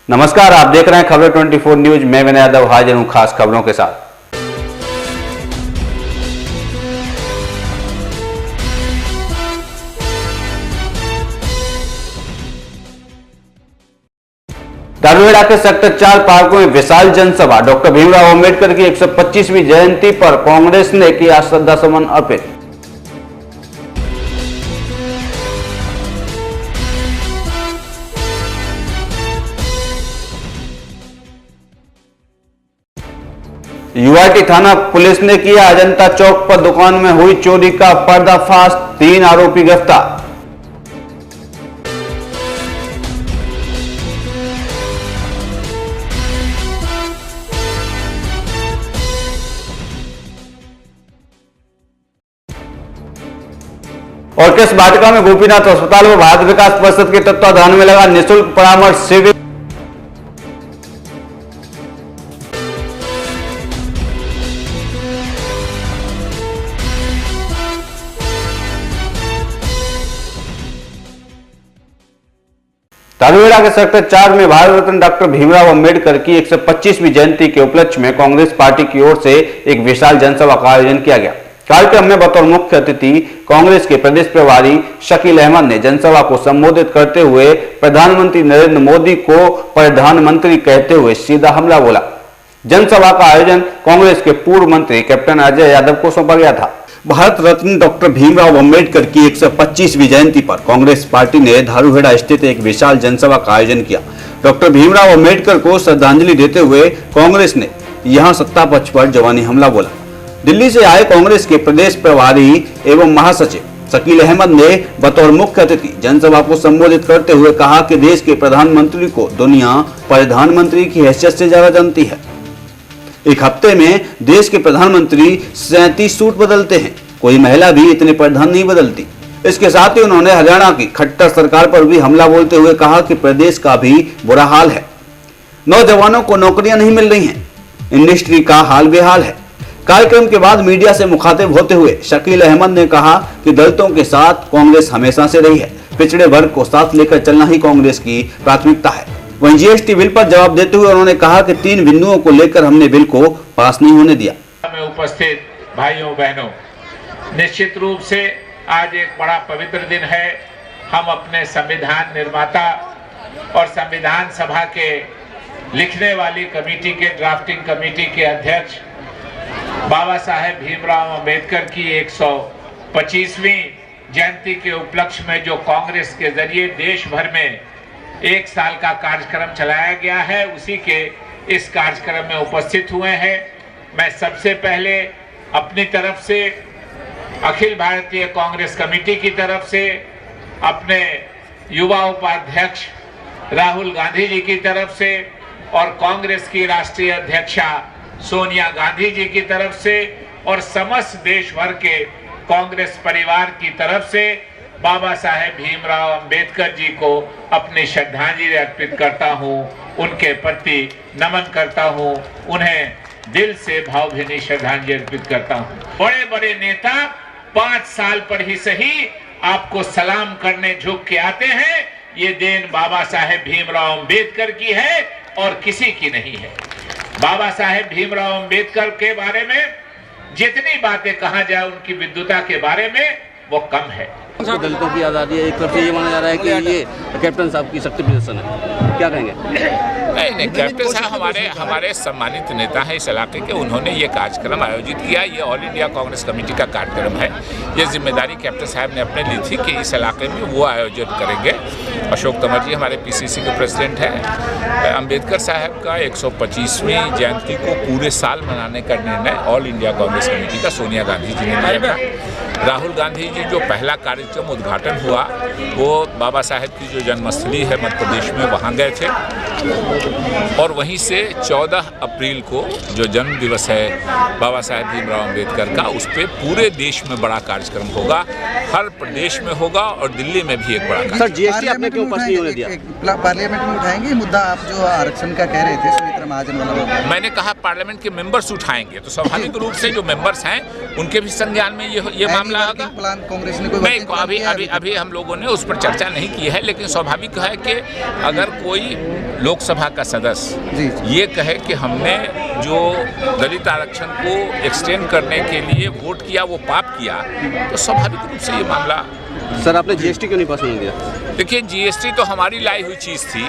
नमस्कार, आप देख रहे हैं खबर 24 न्यूज। मैं विनय यादव हाजिर हूं खास खबरों के साथ। धारूहेड़ा के सेक्टर 4 पार्कों में विशाल जनसभा। डॉक्टर भीमराव अंबेडकर की 125वीं जयंती पर कांग्रेस ने किया श्रद्धासुमन अर्पित। यूआईटी थाना पुलिस ने किया अजंता चौक पर दुकान में हुई चोरी का पर्दाफाश, 3 आरोपी गिरफ्तार। और किस वाटिका में गोपीनाथ अस्पताल व भारत विकास परिषद के तत्वाधान में लगा निःशुल्क परामर्श शिविर। धारूहेड़ा के सेक्टर 4 में भारत रत्न डॉक्टर भीमराव अंबेडकर की 125वीं जयंती के उपलक्ष्य में कांग्रेस पार्टी की ओर से एक विशाल जनसभा का आयोजन किया गया। कार्यक्रम में बतौर मुख्य अतिथि कांग्रेस के प्रदेश प्रभारी शकील अहमद ने जनसभा को संबोधित करते हुए प्रधानमंत्री नरेंद्र मोदी को प्रधानमंत्री कहते हुए सीधा हमला बोला। जनसभा का आयोजन कांग्रेस के पूर्व मंत्री कैप्टन अजय यादव को सौंपा गया था। भारत रत्न डॉक्टर भीमराव अंबेडकर की 125वीं जयंती पर कांग्रेस पार्टी ने धारूहेड़ा स्थित एक विशाल जनसभा का आयोजन किया। डॉक्टर भीमराव अंबेडकर को श्रद्धांजलि देते हुए कांग्रेस ने यहां सत्ता पक्ष पर जवानी हमला बोला। दिल्ली से आए कांग्रेस के प्रदेश प्रभारी एवं महासचिव शकील अहमद ने बतौर मुख्य अतिथि जनसभा को संबोधित करते हुए कहा कि देश के प्रधानमंत्री को दुनिया प्रधानमंत्री की हैसियत से ज्यादा जानती है। एक हफ्ते में देश के प्रधानमंत्री 37 सूट बदलते हैं, कोई महिला भी इतने प्रधान नहीं बदलती। इसके साथ ही उन्होंने हरियाणा की खट्टर सरकार पर भी हमला बोलते हुए कहा कि प्रदेश का भी बुरा हाल है, नौजवानों को नौकरियां नहीं मिल रही हैं, इंडस्ट्री का हाल बेहाल है। कार्यक्रम के बाद मीडिया से मुखातिब होते हुए शकील अहमद ने कहा कि दलितों के साथ कांग्रेस हमेशा से रही है, पिछड़े वर्ग को साथ लेकर चलना ही कांग्रेस की प्राथमिकता है। वहीं जीएसटी बिल पर जवाब देते हुए उन्होंने कहा कि 3 बिंदुओं को लेकर हमने बिल को पास नहीं होने दिया। में उपस्थित भाइयों बहनों, निश्चित रूप से आज एक बड़ा पवित्र दिन है। हम अपने संविधान निर्माता और संविधान सभा के लिखने वाली कमेटी के ड्राफ्टिंग कमेटी के अध्यक्ष बाबा साहेब भीमराव अंबेडकर की 125वीं जयंती के उपलक्ष्य में जो कांग्रेस के जरिए देश भर में 1 साल का कार्यक्रम चलाया गया है, उसी के इस कार्यक्रम में उपस्थित हुए हैं। मैं सबसे पहले अपनी तरफ से, अखिल भारतीय कांग्रेस कमेटी की तरफ से, अपने युवा उपाध्यक्ष राहुल गांधी जी की तरफ से और कांग्रेस की राष्ट्रीय अध्यक्षा सोनिया गांधी जी की तरफ से और समस्त देश भर के कांग्रेस परिवार की तरफ से बाबा साहेब भीमराव अंबेडकर जी को अपनी श्रद्धांजलि अर्पित करता हूं, उनके प्रति नमन करता हूं, उन्हें दिल से भावभीनी श्रद्धांजलि अर्पित करता हूं। बड़े बड़े नेता 5 साल पर ही सही आपको सलाम करने झुक के आते हैं। ये देन बाबा साहेब भीमराव अंबेडकर की है और किसी की नहीं है। बाबा साहेब भीमराव अंबेडकर के बारे में जितनी बातें कहा जाए उनकी विद्वता के बारे में वो कम है। दलितों की आज़ादी है, एक तरफ से ये माना जा रहा है कि ये कैप्टन साहब की शक्ति प्रदर्शन है, क्या कहेंगे? नहीं, कैप्टन साहब हमारे सम्मानित नेता हैं इस इलाके के। उन्होंने ये कार्यक्रम आयोजित किया। ये ऑल इंडिया कांग्रेस कमेटी का कार्यक्रम है। ये जिम्मेदारी कैप्टन साहब ने अपने ली थी कि इस इलाके में वो आयोजित करेंगे। अशोक तंवर जी हमारे पीसीसी के प्रेसिडेंट हैं। अंबेडकर साहब का 125वीं जयंती को पूरे साल मनाने का निर्णय ऑल इंडिया कांग्रेस कमेटी का सोनिया गांधी जी ने लिया था। राहुल गांधी जी जो पहला कार्यक्रम उद्घाटन हुआ वो बाबा साहेब की जो जन्मस्थली है मध्य प्रदेश में, वहाँ गए थे और वहीं से 14 अप्रैल को जो जन्म दिवस है बाबा साहेब भीमराव अंबेडकर का, उस पर पूरे देश में बड़ा कार्यक्रम होगा, हर प्रदेश में होगा और दिल्ली में भी एक बड़ा कार्यक्रम। सर, जीएसटी आपने क्यों पास नहीं होने दिया? पार्लियामेंट में उठाएंगे मुद्दा, आप जो आरक्षण का कह रहे थे सुमित्रा महाजन वाला? मैंने कहा पार्लियामेंट के मेंबर्स उठाएंगे, तो स्वाभाविक रूप से जो मेंबर्स हैं उनके भी संज्ञान में ये मामला होगा। प्लान कांग्रेस ने नहीं, अभी हम लोगों ने उस पर चर्चा नहीं की है, लेकिन स्वाभाविक है कि अगर कोई लोकसभा का सदस्य ये कहे कि हमने जो दलित आरक्षण को एक्सटेंड करने के लिए वोट किया वो पाप किया, तो स्वाभाविक रूप से ये मामला। सर, आपने जीएसटी क्यों नहीं पास होने दिया? देखिए, जीएसटी तो हमारी लाई हुई चीज़ थी,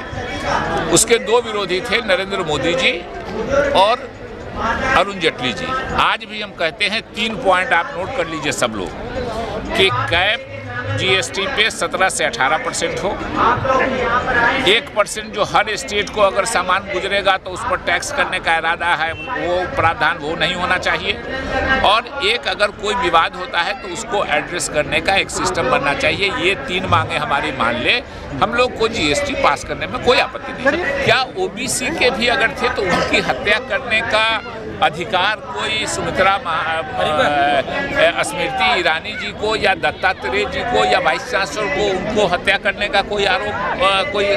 उसके दो विरोधी थे, नरेंद्र मोदी जी और अरुण जेटली जी। आज भी हम कहते हैं 3 पॉइंट आप नोट कर लीजिए सब लोग, कि कैप जीएसटी पे 17 से 18% हो, 1% जो हर स्टेट को अगर सामान गुजरेगा तो उस पर टैक्स करने का इरादा है, वो प्रावधान वो नहीं होना चाहिए, और एक अगर कोई विवाद होता है तो उसको एड्रेस करने का एक सिस्टम बनना चाहिए। ये 3 मांगे हमारी मान ले, हम लोग को जीएसटी पास करने में कोई आपत्ति नहीं है। क्या ओबीसी के भी अगर थे तो उनकी हत्या करने का अधिकार कोई स्मृति ईरानी जी को या दत्तात्रेय जी को या वाइस चांसलर को उनको हत्या करने का कोई आरोप, कोई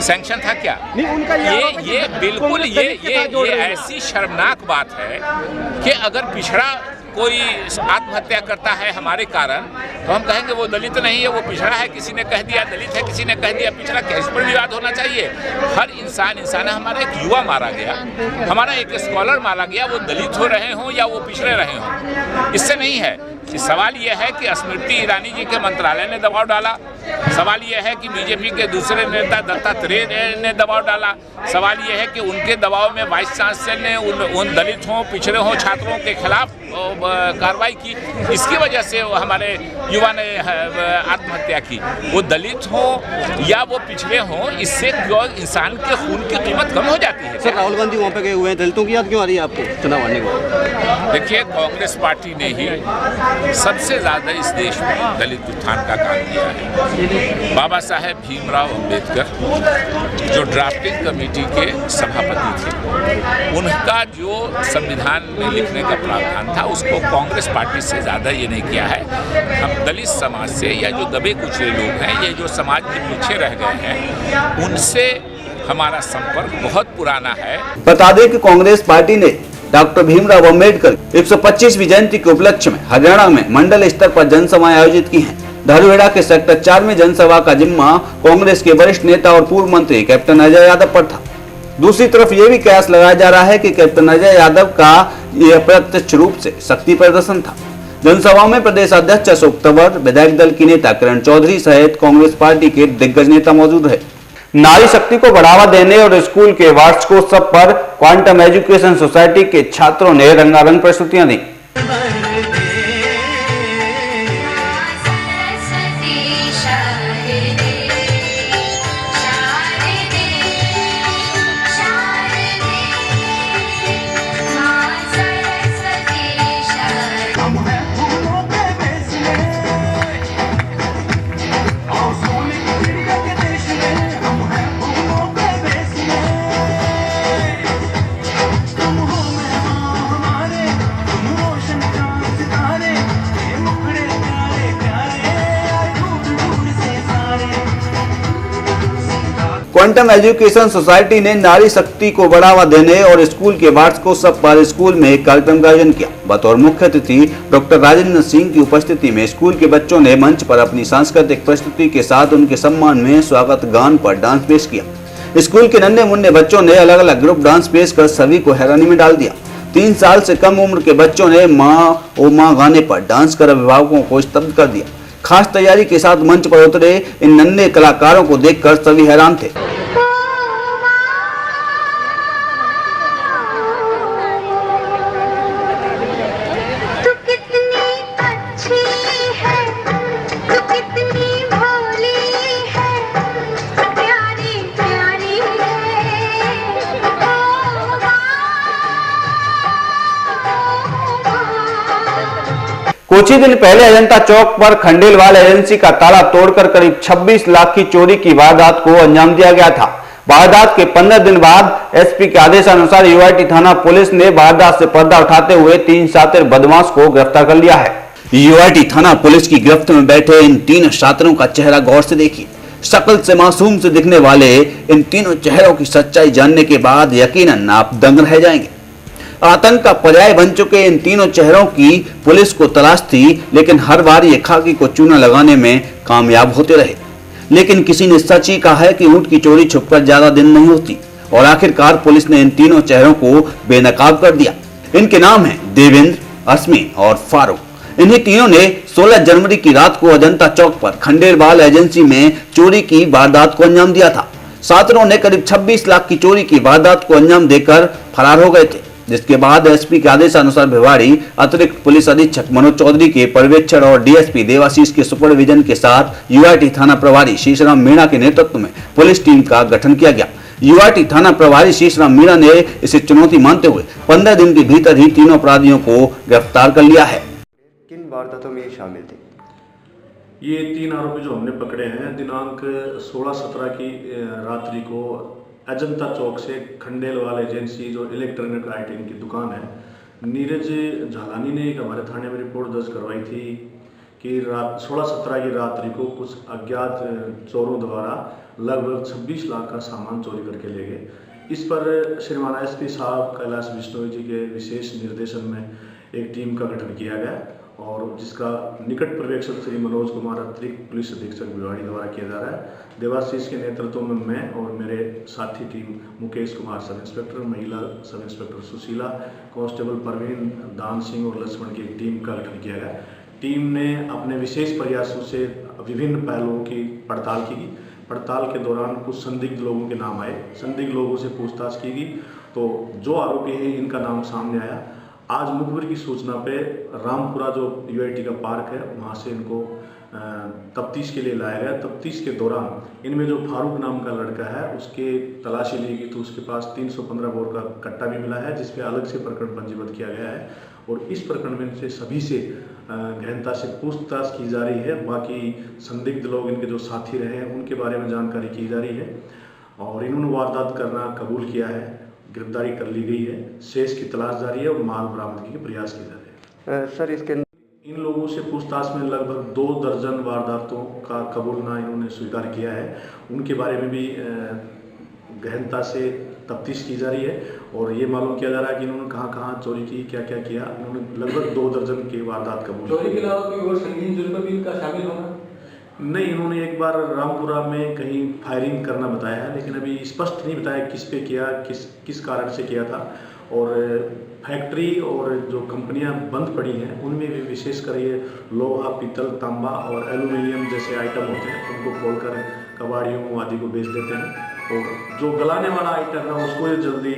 सैंक्शन था क्या? ये बिल्कुल ये ऐसी शर्मनाक बात है कि अगर पिछड़ा कोई आत्महत्या करता है हमारे कारण तो हम कहेंगे वो दलित नहीं है, वो पिछड़ा है। किसी ने कह दिया दलित है, किसी ने कह दिया पिछड़ा, क्या इस पर विवाद होना चाहिए? हर इंसान है। हमारा एक युवा मारा गया, हमारा एक स्कॉलर मारा गया, वो दलित हो रहे हों या वो पिछड़े रहे हों, इससे नहीं है। सवाल यह है कि स्मृति ईरानी जी के मंत्रालय ने दबाव डाला, सवाल यह है कि बीजेपी के दूसरे नेता दत्तात्रेय ने दबाव डाला, सवाल यह है कि उनके दबाव में वाइस चांसलर ने उन दलित हों, पिछड़े हों छात्रों के खिलाफ कार्रवाई की, इसकी वजह से हमारे युवा ने आत्महत्या की। वो दलित हो या वो पिछड़े हों, इससे क्यों इंसान के खून की कीमत कम हो जाती है? सर, राहुल गांधी वहाँ पे गए हुए हैं, दलितों की याद क्यों आ रही है आपको चुनाव आने के? देखिए, कांग्रेस पार्टी ने ही सबसे ज़्यादा इस देश में दलित उत्थान का काम किया है। बाबा साहेब भीमराव अंबेडकर जो ड्राफ्टिंग कमेटी के सभापति थे, उनका जो संविधान में लिखने का प्रावधान था उसको कांग्रेस पार्टी से ज़्यादा ये नहीं किया है। हम दलित समाज से या जो दबे कुचले लोग हैं, ये जो समाज के पीछे रह गए हैं, उनसे हमारा संपर्क बहुत पुराना है। बता दें कि कांग्रेस पार्टी ने डॉक्टर भीमराव अंबेडकर 125वीं जयंती के उपलक्ष्य में हरियाणा में मंडल स्तर पर जनसभाएं आयोजित की हैं। धारूहेड़ा के सेक्टर 4 में जनसभा का जिम्मा कांग्रेस के वरिष्ठ नेता और पूर्व मंत्री कैप्टन अजय यादव पर था। दूसरी तरफ ये भी कयास लगाया जा रहा है कि कैप्टन अजय यादव का यह अप्रत्यक्ष रूप से शक्ति प्रदर्शन था। जनसभा में प्रदेश अध्यक्ष अशोक तंवर, विधायक दल की नेता किरण चौधरी सहित कांग्रेस पार्टी के दिग्गज नेता मौजूद रहे। नारी शक्ति को बढ़ावा देने और स्कूल के वार्षिकोत्सव पर क्वांटम एजुकेशन सोसाइटी के छात्रों ने रंगारंग प्रस्तुतियां दी। क्वांटम एजुकेशन सोसाइटी ने नारी शक्ति को बढ़ावा देने और स्कूल के वार्षिकोत्सव पर स्कूल में एक कार्यक्रम का आयोजन किया। बतौर मुख्य अतिथि डॉक्टर राजेंद्र सिंह की उपस्थिति में स्कूल के बच्चों ने मंच पर अपनी सांस्कृतिक प्रस्तुति के साथ उनके सम्मान में स्वागत गान पर डांस पेश किया। स्कूल के नन्हे मुन्ने बच्चों ने अलग अलग ग्रुप डांस पेश कर सभी को हैरानी में डाल दिया। 3 साल से कम उम्र के बच्चों ने माँ ओ माँ गाने पर डांस कर अभिभावकों को स्तब्ध कर दिया। खास तैयारी के साथ मंच पर उतरे इन नन्हे कलाकारों को देखकर सभी हैरान थे। कुछ ही दिन पहले अजंता चौक पर खंडेलवाल एजेंसी का ताला तोड़कर करीब 26 लाख की चोरी की वारदात को अंजाम दिया गया था। वारदात के 15 दिन बाद एसपी के आदेशानुसार यूआईटी थाना पुलिस ने वारदात से पर्दा उठाते हुए 3 शातिर बदमाश को गिरफ्तार कर लिया है। यूआईटी थाना पुलिस की गिरफ्त में बैठे इन 3 शातिरों का चेहरा गौर से देखिए। शक्ल से मासूम से दिखने वाले इन तीनों चेहरों की सच्चाई जानने के बाद यकीनन आप दंग रह जाएंगे। आतंक का पर्याय बन चुके इन तीनों चेहरों की पुलिस को तलाश थी, लेकिन हर बार ये खाकी को चूना लगाने में कामयाब होते रहे। लेकिन किसी ने सच ही कहा है कि ऊंट की चोरी छुपकर ज्यादा दिन नहीं होती, और आखिरकार पुलिस ने इन तीनों चेहरों को बेनकाब कर दिया। इनके नाम हैं देवेंद्र, अस्मी और फारूक। इन्हीं तीनों ने 16 जनवरी की रात को अजंता चौक पर खंडेरवाल एजेंसी में चोरी की वारदात को अंजाम दिया था। साथियों ने करीब 26 लाख की चोरी की वारदात को अंजाम देकर फरार हो गए थे, जिसके बाद एसपी के आदेशानुसार भिवाड़ी अतिरिक्त पुलिस अधीक्षक मनोज चौधरी के पर्यवेक्षण और डीएसपी देवाशीष के सुपरविजन के साथ यूआरटी थाना प्रभारी शीशराम मीणा के नेतृत्व में पुलिस टीम का गठन किया गया। यूआरटी थाना प्रभारी शीशराम मीणा ने इसे चुनौती मानते हुए 15 दिन के भीतर ही तीनों अपराधियों को गिरफ्तार कर लिया है। किन वारदातों में ये शामिल थे? ये 3 आरोपी जो हमने पकड़े हैं दिनांक 16-17 की रात्रि को अजंता चौक से खंडेलवाल एजेंसी जो इलेक्ट्रॉनिक आइटम की दुकान है, नीरज झालानी ने एक हमारे थाने में रिपोर्ट दर्ज करवाई थी कि रात 16-17 की रात्रि को कुछ अज्ञात चोरों द्वारा लगभग 26 लाख का सामान चोरी करके ले गए। इस पर श्रीमान एसपी साहब कैलाश बिश्नोई जी के विशेष निर्देशन में एक टीम का गठन किया गया, और जिसका निकट पर्यवेक्षक श्री मनोज कुमार अतिरिक्त पुलिस अधीक्षक भिवाड़ी द्वारा किया जा रहा है। देवाशीष के नेतृत्व में मैं और मेरे साथी team Mukesh Kumar sub inspector, महिला sub inspector Sushila, constable Parveen, दान सिंह और लक्ष्मण की टीम का गठन किया गया। टीम ने अपने विशेष प्रयासों से विभिन्न पहलुओं की पड़ताल की। पड़ताल के दौरान कुछ संदिग्ध लोगों के नाम आए, संदिग्ध लोगों से पूछताछ की गई तो जो आरोपी हैं इनका नाम सामने आया। आज मुखबिर की सूचना पे रामपुरा जो यूआईटी का पार्क है वहाँ से इनको तफ्तीश के लिए लाया गया। तफ्तीश के दौरान इनमें जो फारूक नाम का लड़का है उसके तलाशी ली गई तो उसके पास 315 बोर का कट्टा भी मिला है, जिसपे अलग से प्रकरण पंजीबद्ध किया गया है, और इस प्रकरण में इनसे सभी से गहनता से पूछताछ की जा रही है। बाकी संदिग्ध लोग इनके जो साथी रहे हैं उनके बारे में जानकारी की जा रही है, और इन्होंने वारदात करना कबूल किया है, गिरफ्तारी कर ली गई है, शेष की तलाश जारी है और माल बरामदगी के प्रयास किए जा रहे हैं। सर इसके इन लोगों से पूछताछ में लगभग 2 दर्जन वारदातों का कबूलना इन्होंने स्वीकार किया है। उनके बारे में भी गहनता से तफ्तीश की जा रही है, और ये मालूम किया जा रहा है कि इन्होंने कहाँ चोरी की, क्या क्या किया। इन्होंने लगभग 2 दर्जन की वारदात कबूल की। चोरी के अलावा कोई और संगीन जुर्म भी इनका शामिल होना? नहीं, इन्होंने एक बार रामपुरा में कहीं फायरिंग करना बताया है, लेकिन अभी स्पष्ट नहीं बताया किस पे किया, किस कारण से किया था। और फैक्ट्री और जो कंपनियां बंद पड़ी हैं उनमें भी विशेषकर ये लोहा, पीतल, तांबा और एल्यूमिनियम जैसे आइटम होते हैं उनको खोलकर कबाड़ियों आदि को बेच देते हैं, और जो गलाने वाला आइटम है उसको ये जल्दी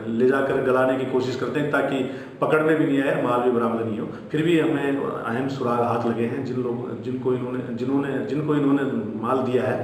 ले जाकर गलाने की कोशिश करते हैं ताकि पकड़ में भी नहीं आए, माल भी बरामद नहीं हो। फिर भी हमें अहम सुराग हाथ लगे हैं। जिनको इन्होंने माल दिया है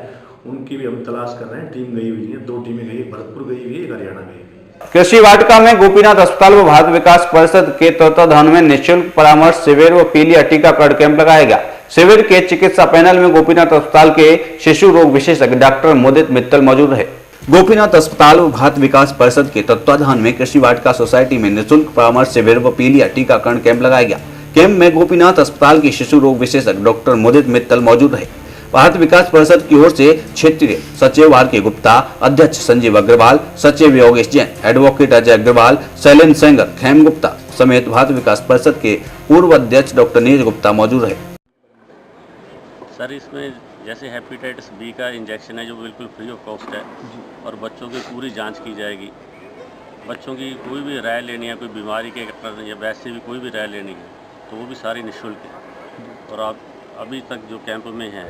उनकी भी हम तलाश कर रहे हैं। टीम गई हुई है, 2 टीमें गई, भरतपुर गई हुई है, हरियाणा गई हुई है। कृषि वाटिका में गोपीनाथ अस्पताल व भारत विकास परिषद के तत्वाधान में निःशुल्क परामर्श शिविर व पीलिया टीकाकरण कैंप लगाया गया। शिविर के चिकित्सा पैनल में गोपीनाथ अस्पताल के शिशु रोग विशेषज्ञ डॉक्टर मोदित मित्तल मौजूद रहे। गोपीनाथ अस्पताल व भारत विकास परिषद के तत्वाधान में कृषि वाटिका सोसाइटी में निःशुल्क परामर्श शिविर व पीलिया टीकाकरण कैंप लगाया गया। कैंप में गोपीनाथ अस्पताल के शिशु रोग विशेषज्ञ डॉक्टर मोदित मित्तल मौजूद रहे। भारत विकास परिषद की ओर से क्षेत्रीय सचिव आर.के. गुप्ता, अध्यक्ष संजीव अग्रवाल, सचिव योगेश जैन, एडवोकेट अजय अग्रवाल, शैलेंद्र सेंगर, खेम गुप्ता समेत भारत विकास परिषद के पूर्व अध्यक्ष डॉक्टर नीरज गुप्ता मौजूद रहे। सर, इसमें जैसे हेपेटाइटिस बी का इंजेक्शन है जो बिल्कुल फ्री ऑफ कॉस्ट है, और बच्चों की पूरी जांच की जाएगी। बच्चों की कोई भी राय लेनी है, कोई बीमारी के या वैसे भी कोई भी राय लेनी है तो वो भी सारी निःशुल्क है। और आप अभी तक जो कैंप में हैं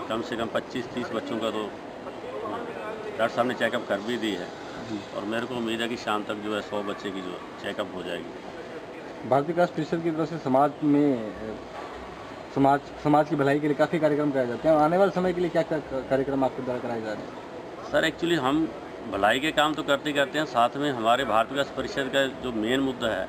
कम से कम 25-30 बच्चों का तो डॉक्टर साहब ने चेकअप कर भी दी है, और मेरे को उम्मीद है कि शाम तक जो है 100 बच्चे की जो चेकअप हो जाएगी। भारत विकास परिषद की तरफ से समाज की भलाई के लिए काफ़ी कार्यक्रम कराए जाते हैं। आने वाले समय के लिए क्या क्या कार्यक्रम आपके द्वारा कराए जा रहे हैं? सर, एक्चुअली हम भलाई के काम तो करते हैं, साथ में हमारे भारत विकास परिषद का जो मेन मुद्दा है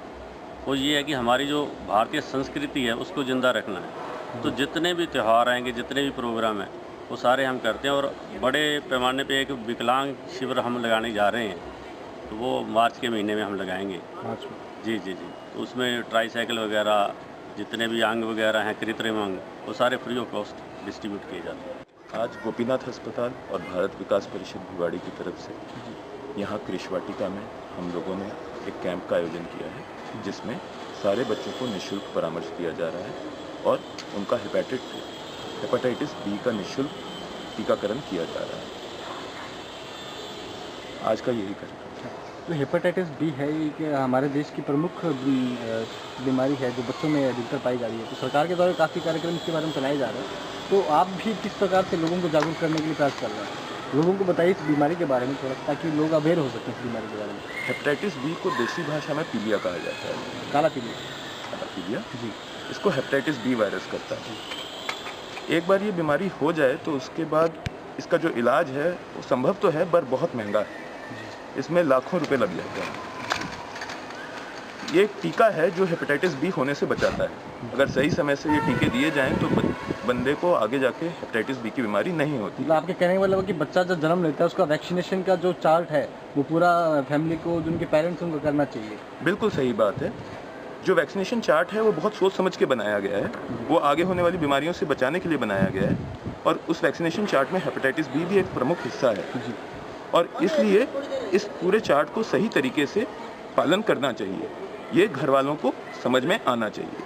वो ये है कि हमारी जो भारतीय संस्कृति है उसको ज़िंदा रखना है। तो जितने भी त्यौहार आएंगे, जितने भी प्रोग्राम हैं वो सारे हम करते हैं, और बड़े पैमाने पे एक विकलांग शिविर हम लगाने जा रहे हैं, तो वो मार्च के महीने में हम लगाएंगे। जी। तो उसमें ट्राईसाइकिल वगैरह जितने भी अंग वगैरह हैं, कृत्रिम अंग, वो सारे फ्री ऑफ कॉस्ट डिस्ट्रीब्यूट किए जाते हैं। आज गोपीनाथ अस्पताल और भारत विकास परिषद भिवाड़ी की तरफ से यहाँ कृषि वाटिका में हम लोगों ने एक कैंप का आयोजन किया है, जिसमें सारे बच्चों को निःशुल्क परामर्श दिया जा रहा है और उनका हेपेटाइटिस बी का निःशुल्क टीकाकरण किया जा रहा है। आज का यही कार्यक्रम। तो हेपेटाइटिस बी है ये कि हमारे देश की प्रमुख बीमारी है जो बच्चों में अधिकतर पाई जा रही है। तो सरकार के द्वारा काफ़ी कार्यक्रम इसके बारे में चलाए जा रहे हैं। तो आप भी किस प्रकार से लोगों को जागरूक करने के लिए प्रयास कर रहे हैं? लोगों को बताइए इस बीमारी के बारे में थोड़ा, ताकि लोग अवेयर हो सकें इस बीमारी के बारे में। हेपेटाइटिस बी को देसी भाषा में पीलिया कहा जाता है। काला पीलिया। काला पीलिया जी। इसको हेपेटाइटिस बी वायरस करता है। एक बार ये बीमारी हो जाए तो उसके बाद इसका जो इलाज है वो संभव तो है पर बहुत महंगा है। इसमें लाखों रुपए लग जाते हैं। ये एक टीका है जो हेपेटाइटिस बी होने से बचाता है। अगर सही समय से ये टीके दिए जाएं तो बंदे को आगे जाके हेपेटाइटिस बी की बीमारी नहीं होती। मतलब आपके कहने का मतलब है कि बच्चा जब जन्म लेता है उसका वैक्सीनेशन का जो चार्ट है वो पूरा फैमिली को, जो उनके पेरेंट्स उनको करना चाहिए। बिल्कुल सही बात है। जो वैक्सीनेशन चार्ट है वो बहुत सोच समझ के बनाया गया है। वो आगे होने वाली बीमारियों से बचाने के लिए बनाया गया है और उस वैक्सीनेशन चार्ट में हेपेटाइटिस बी भी एक प्रमुख हिस्सा है और इसलिए इस पूरे चार्ट को सही तरीके से पालन करना चाहिए। ये घर वालों को समझ में आना चाहिए।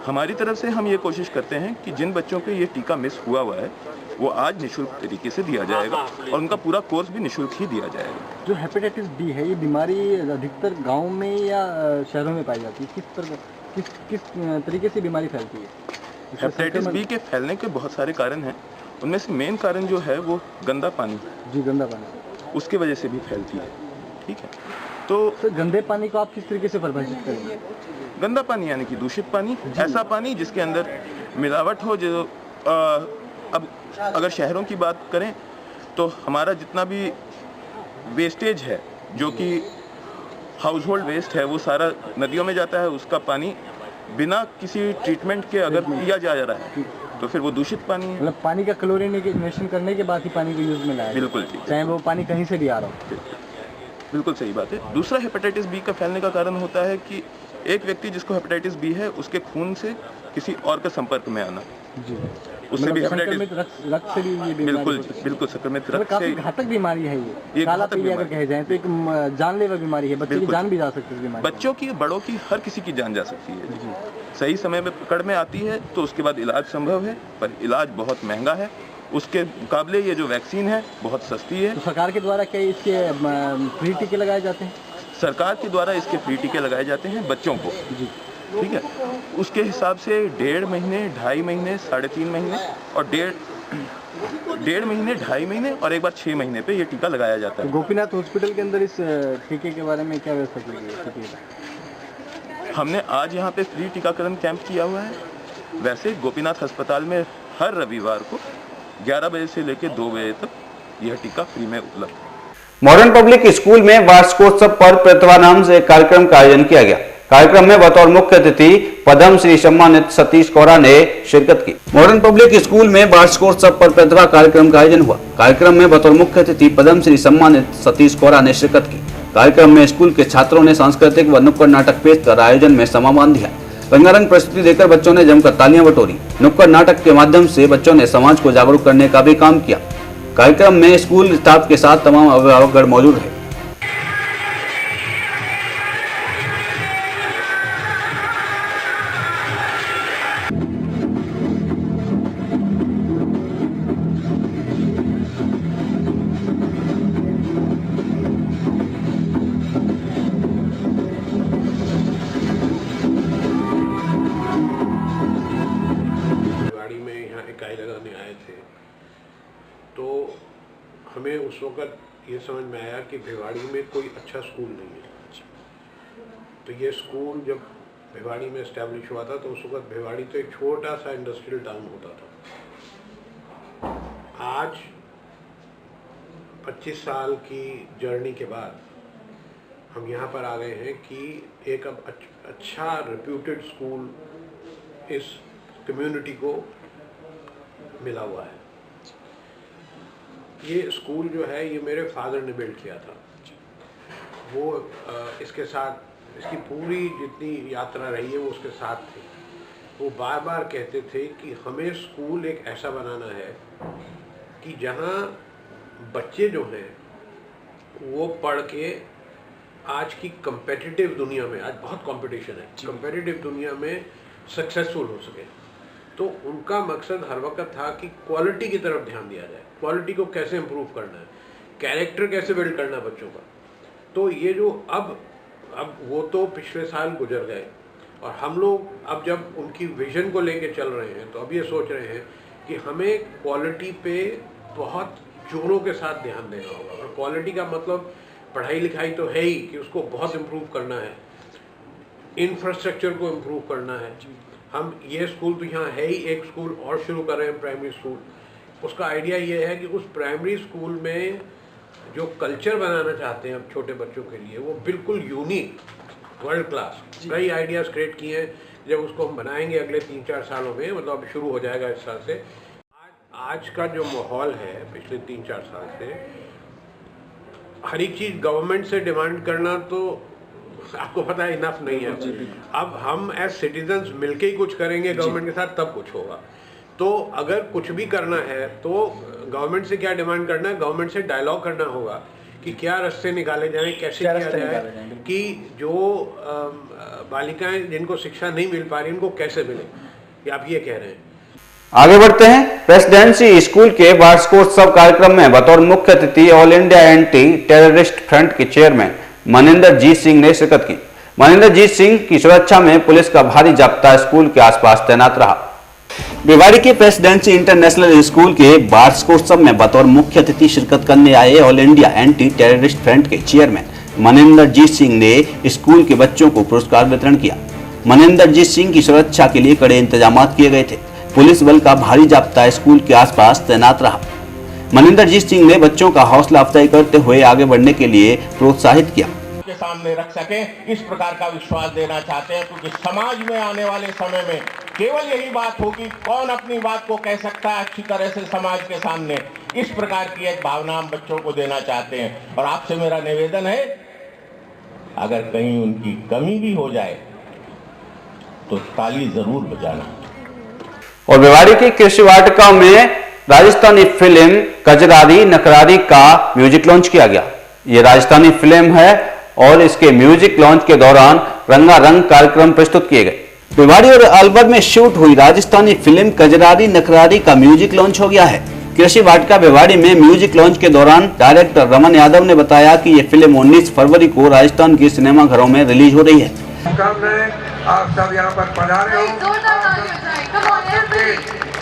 हमारी तरफ से हम ये कोशिश करते हैं कि जिन बच्चों के ये टीका मिस हुआ है वो आज निःशुल्क तरीके से दिया जाएगा और उनका पूरा कोर्स भी निःशुल्क ही दिया जाएगा। जो हेपेटाइटिस बी है ये बीमारी अधिकतर गाँव में या शहरों में पाई जाती है? किस तरीके से बीमारी फैलती है? हेपेटाइटिस बी के फैलने के बहुत सारे कारण हैं। उनमें से मेन कारण जो है वो गंदा पानी। जी, गंदा पानी उसके वजह से भी फैलती है। ठीक है, तो गंदे पानी को आप किस तरीके से परिभाषित करेंगे? गंदा पानी यानी कि दूषित पानी, ऐसा पानी जिसके अंदर मिलावट हो। जो अब अगर शहरों की बात करें तो हमारा जितना भी वेस्टेज है, जो कि हाउस होल्ड वेस्ट है, वो सारा नदियों में जाता है। उसका पानी बिना किसी ट्रीटमेंट के अगर पिया जा रहा है तो फिर वो दूषित पानी है। मतलब पानी का क्लोरिनेशन करने के बाद ही पानी को यूज में लाया। बिल्कुल ठीक है, चाहे वो पानी कहीं से भी आ रहा हो। बिल्कुल सही बात है। दूसरा हेपेटाइटिस बी का फैलने का कारण होता है कि एक व्यक्ति जिसको हेपेटाइटिस बी है उसके खून से किसी और के संपर्क में आना। जी। उससे भी हेपेटाइटिस रक्त से भी ये बिल्कुल संक्रमित रक्त से। घातक बीमारी है ये काला पीलिया अगर कहे जाए तो एक जानलेवा बीमारी है। बच्चे की जान भी जा सकती है बीमारी। बच्चों की, बड़ों की, हर किसी की जान जा सकती है। सही समय में पकड़ में आती है तो उसके बाद इलाज संभव है, पर इलाज बहुत महंगा है। उसके मुकाबले ये जो वैक्सीन है बहुत सस्ती है। तो सरकार के द्वारा क्या इसके फ्री टीके लगाए जाते हैं? सरकार के द्वारा इसके फ्री टीके लगाए जाते हैं बच्चों को। जी, ठीक है। उसके हिसाब से 1.5 महीने, 2.5 महीने, 3.5 महीने और 1.5 महीने, 2.5 महीने और एक बार 6 महीने पे ये टीका लगाया जाता है। तो गोपीनाथ हॉस्पिटल के अंदर इस टीके के बारे में क्या व्यवस्था की गई है? हमने आज यहाँ पे फ्री टीकाकरण कैंप किया हुआ है। वैसे गोपीनाथ अस्पताल में हर रविवार को 11 बजे से लेकर 2 बजे तक यह टीका फ्री में उपलब्ध है। मॉडर्न पब्लिक स्कूल में वार्षिकोत्सव पर प्रतिभा नाम से एक कार्यक्रम का आयोजन किया गया। कार्यक्रम में बतौर मुख्य अतिथि पद्म श्री सम्मानित सतीश कोरा ने शिरकत की। मॉडर्न पब्लिक स्कूल में वार्षिकोत्सव पर प्रतिभा कार्यक्रम का आयोजन हुआ। कार्यक्रम में बतौर मुख्य अतिथि पद्म श्री सम्मानित सतीश कोरा ने शिरकत की। कार्यक्रम में स्कूल के छात्रों ने सांस्कृतिक व नुक्कड़ नाटक पेश कर आयोजन में समा बांध दिया। रंगारंग प्रस्तुति देकर बच्चों ने जमकर तालियां बटोरी। नुक्कड़ नाटक के माध्यम से बच्चों ने समाज को जागरूक करने का भी काम किया। कार्यक्रम में स्कूल स्टाफ के साथ तमाम अभिभावकगण मौजूद रहे। हमें उस वक़्त ये समझ में आया कि भिवाड़ी में कोई अच्छा स्कूल नहीं है। तो ये स्कूल जब भिवाड़ी में इस्टेब्लिश हुआ था तो उस वक़्त भिवाड़ी तो एक छोटा सा इंडस्ट्रियल टाउन होता था। आज 25 साल की जर्नी के बाद हम यहाँ पर आ गए हैं कि एक अब अच्छा रेप्यूटेड स्कूल इस कम्युनिटी को मिला हुआ है। ये स्कूल जो है ये मेरे फादर ने बिल्ड किया था। वो इसके साथ इसकी पूरी जितनी यात्रा रही है वो उसके साथ थे। वो बार बार कहते थे कि हमें स्कूल एक ऐसा बनाना है कि जहाँ बच्चे जो हैं वो पढ़ के आज की कंपेटिटिव दुनिया में, आज बहुत कंपटीशन है, कंपेटिटिव दुनिया में सक्सेसफुल हो सके। तो उनका मकसद हर वक्त था कि क्वालिटी की तरफ ध्यान दिया जाए, क्वालिटी को कैसे इम्प्रूव करना है, कैरेक्टर कैसे बिल्ड करना है बच्चों का। तो ये जो अब वो तो पिछले साल गुजर गए और हम लोग अब जब उनकी विजन को लेके चल रहे हैं तो अब ये सोच रहे हैं कि हमें क्वालिटी पे बहुत जोरों के साथ ध्यान देना होगा। और क्वालिटी का मतलब पढ़ाई लिखाई तो है ही कि उसको बहुत इम्प्रूव करना है, इंफ्रास्ट्रक्चर को इम्प्रूव करना है। हम ये स्कूल तो यहाँ है ही, एक स्कूल और शुरू कर रहे हैं प्राइमरी स्कूल। उसका आइडिया ये है कि उस प्राइमरी स्कूल में जो कल्चर बनाना चाहते हैं अब छोटे बच्चों के लिए वो बिल्कुल यूनिक, वर्ल्ड क्लास। कई आइडियाज़ क्रिएट किए हैं, जब उसको हम बनाएंगे अगले 3-4 सालों में, मतलब अब शुरू हो जाएगा इस साल से। आज का जो माहौल है पिछले 3-4 साल से, हर एक चीज़ गवर्नमेंट से डिमांड करना तो आपको पता है इनफ नहीं है। अब हम एज सिटीजन्स मिलके ही कुछ करेंगे गवर्नमेंट के साथ, तब कुछ होगा। तो अगर कुछ भी करना है तो गवर्नमेंट से क्या डिमांड करना है, गवर्नमेंट से डायलॉग करना होगा कि क्या रास्ते निकाले जाएं, कैसे किया जाए कि जो बालिकाएं जिनको शिक्षा नहीं मिल पा रही उनको कैसे मिले, ये आप ये कह रहे हैं। आगे बढ़ते हैं। प्रेसिडेंसी स्कूल के वार्षिकोत्सव कार्यक्रम में बतौर मुख्य अतिथि all India anti terrorist front के चेयरमैन मनिंदर जीत सिंह ने शिरकत की। मनिंदर जीत सिंह की सुरक्षा में पुलिस का भारी जाब्ता स्कूल के आसपास तैनात रहा। भिवाड़ी के प्रेसिडेंसी इंटरनेशनल स्कूल के वार्षिकोत्सव में बतौर मुख्य अतिथि शिरकत करने आए all India anti terrorist front के चेयरमैन मनिंदर जीत सिंह ने स्कूल के बच्चों को पुरस्कार वितरण किया। मनिंदर जीत सिंह की सुरक्षा के लिए कड़े इंतजाम किए गए थे। पुलिस बल का भारी जाब्ता स्कूल के आसपास तैनात रहा। मनिंदर जीत सिंह ने बच्चों का हौसला अफजाई करते हुए आगे बढ़ने के लिए प्रोत्साहित किया। के सामने रख सकें, इस प्रकार का विश्वास देना चाहते हैं, क्योंकि समाज में आने वाले समय में केवल यही बात होगी, कौन अपनी बात को कह सकता है अच्छी तरह से समाज के सामने। इस प्रकार की एक भावना हम बच्चों को देना चाहते हैं। और आपसे मेरा निवेदन है, अगर कहीं उनकी कमी भी हो जाए तो ताली जरूर बजाना। और भिवाड़ी की कृषि वाटिका में राजस्थानी फिल्म कजरारी नकरारी का म्यूजिक लॉन्च किया गया। ये राजस्थानी फिल्म है और इसके म्यूजिक लॉन्च के दौरान रंगारंग कार्यक्रम प्रस्तुत किए गए। भिवाड़ी और अलवर में शूट हुई राजस्थानी फिल्म कजरारी नकरारी का म्यूजिक लॉन्च हो गया है। कृषि वाटिका भिवाड़ी में म्यूजिक लॉन्च के दौरान डायरेक्टर रमन यादव ने बताया कि ये फिल्म 19 फरवरी को राजस्थान के सिनेमाघरों में रिलीज हो रही है। आप सब यहाँ पर पधारे हो,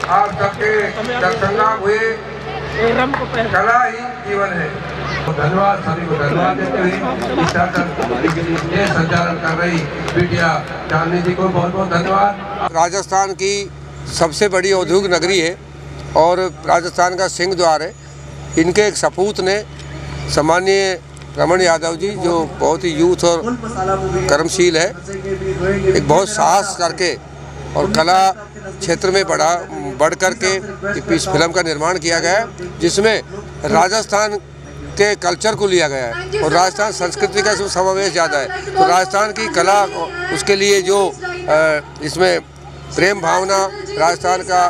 आप सबके दर्शन हुए, कला ही जीवन है। धन्यवाद, सभी को धन्यवाद देते हुए ये संचालन कर रही बिटिया चांदनी जी को बहुत बहुत धन्यवाद। राजस्थान की सबसे बड़ी औद्योगिक नगरी है और राजस्थान का सिंह द्वार है। इनके एक सपूत ने सम्माननीय रमन यादव जी, जो बहुत ही यूथ और कर्मशील है, एक बहुत साहस करके और कला क्षेत्र में बढ़ करके इस फिल्म का निर्माण किया गया है, जिसमें राजस्थान के कल्चर को लिया गया है और राजस्थान संस्कृति का इसमें समावेश ज़्यादा है। तो राजस्थान की कला, उसके लिए जो इसमें प्रेम भावना, राजस्थान का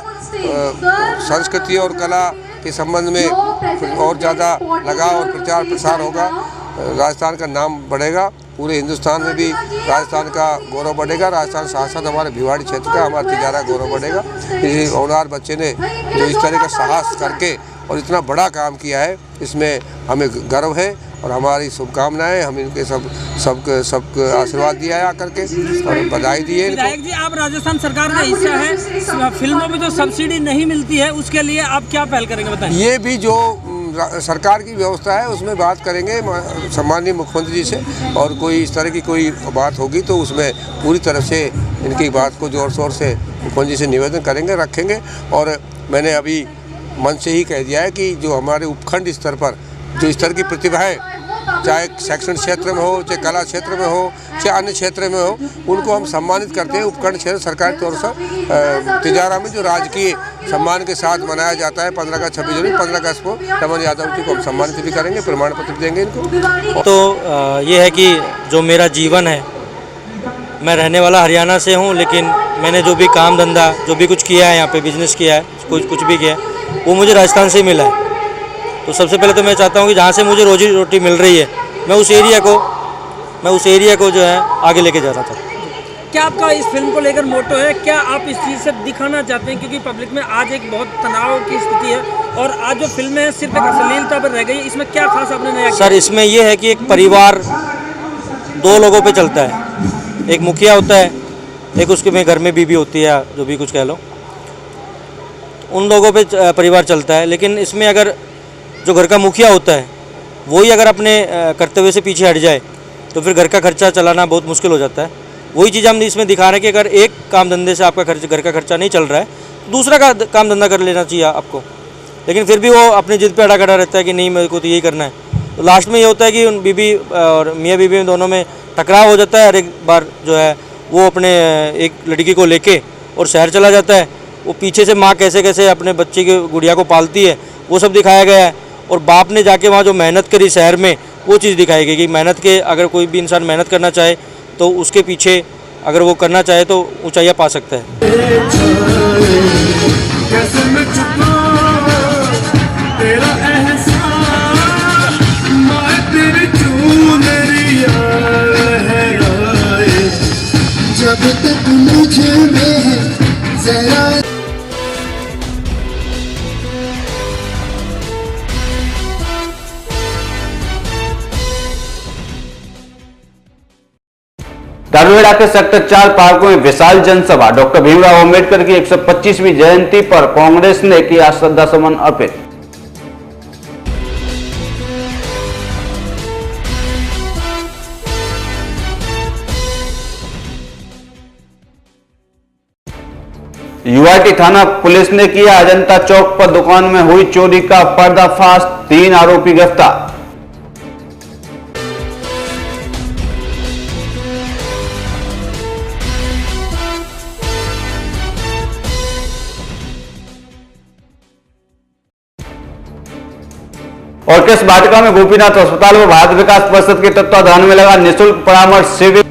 संस्कृति और कला के संबंध में और ज़्यादा लगाव और प्रचार प्रसार होगा। राजस्थान का नाम बढ़ेगा, पूरे हिंदुस्तान में भी राजस्थान का गौरव बढ़ेगा। राजस्थान साथ साथ हमारे भिवाड़ी क्षेत्र का, हमारा तिजारा गौरव बढ़ेगा। इस होनहार बच्चे ने जो इस तरह का साहस करके और इतना बड़ा काम किया है, इसमें हमें गर्व है और हमारी शुभकामनाएं। हम इनके सब आशीर्वाद दिया है आकर के और बधाई दी है। विधायक जी, आप राजस्थान सरकार का हिस्सा है, फिल्मों में जो सब्सिडी नहीं मिलती है उसके लिए आप क्या पहल करेंगे, बताएं। ये भी जो सरकार की व्यवस्था है उसमें बात करेंगे सम्माननीय मुख्यमंत्री जी से, और कोई इस तरह की कोई बात होगी तो उसमें पूरी तरह से इनकी बात को जोर शोर से मुख्यमंत्री से निवेदन करेंगे, रखेंगे। और मैंने अभी मन से ही कह दिया है कि जो हमारे उपखंड स्तर पर जो इस तरह की प्रतिभाएं, चाहे शैक्षणिक क्षेत्र में हो, चाहे कला क्षेत्र में हो, चाहे अन्य क्षेत्र में हो, उनको हम सम्मानित करते हैं। उपखंड क्षेत्र सरकारी तौर से तिजारा में जो राजकीय सम्मान के साथ मनाया जाता है 15 का 26 जनवरी, 15 अगस्त को रमन यादव जी को हम सम्मानित भी करेंगे, प्रमाण पत्र देंगे इनको। तो ये है कि जो मेरा जीवन है, मैं रहने वाला हरियाणा से हूँ, लेकिन मैंने जो भी काम धंधा, जो भी कुछ किया है यहाँ पे, बिजनेस किया है, कुछ भी किया है, वो मुझे राजस्थान से ही मिला है। तो सबसे पहले तो मैं चाहता हूँ कि जहाँ से मुझे रोजी रोटी मिल रही है मैं उस एरिया को जो है आगे लेके जाना था। क्या आपका इस फिल्म को लेकर मोटो है, क्या आप इस चीज़ से दिखाना चाहते हैं, क्योंकि पब्लिक में आज एक बहुत तनाव की स्थिति है और आज जो फिल्म है सिर्फ एक अश्लीलता पर रह गई, इसमें क्या खास आपने नया किया? सर इसमें यह है कि एक परिवार 2 लोगों पे चलता है, एक मुखिया होता है, एक उसके में घर में बीबी होती है, जो भी कुछ कह लो, उन लोगों पे परिवार चलता है। लेकिन इसमें अगर जो घर का मुखिया होता है वही अगर अपने कर्तव्य से पीछे हट जाए तो फिर घर का खर्चा चलाना बहुत मुश्किल हो जाता है। वही चीज़ हम इसमें दिखा रहे हैं कि अगर एक काम धंधे से आपका घर का खर्चा नहीं चल रहा है तो दूसरा का काम धंधा कर लेना चाहिए आपको। लेकिन फिर भी वो अपनी जिद पे अड़ा खड़ा रहता है कि नहीं मेरे को तो यही करना है। तो लास्ट में ये होता है कि उन बीबी और मियाँ बीबी में दोनों में टकराव हो जाता है और एक बार जो है वो अपने एक लड़की को लेके और शहर चला जाता है। वो पीछे से माँ कैसे कैसे अपने बच्चे की गुड़िया को पालती है वो सब दिखाया गया है। और बाप ने जाके वहाँ जो मेहनत करी शहर में वो चीज़ दिखाई गई कि मेहनत के अगर कोई भी इंसान मेहनत करना चाहे तो उसके पीछे अगर वो करना चाहे तो ऊंचाइयाँ पा सकता है। जब तक मुझे में जरा धारूहेड़ा के सेक्टर 4 पार्कों में विशाल जनसभा। डॉक्टर भीमराव अंबेडकर की 125वीं जयंती पर कांग्रेस ने किया श्रद्धा सुमन अर्पित। यूआईटी थाना पुलिस ने किया अजंता चौक पर दुकान में हुई चोरी का पर्दाफाश, 3 आरोपी गिरफ्तार। और किस वाटिका में गोपीनाथ अस्पताल व भारत विकास परिषद के तत्वाधान में लगा निःशुल्क परामर्श शिविर।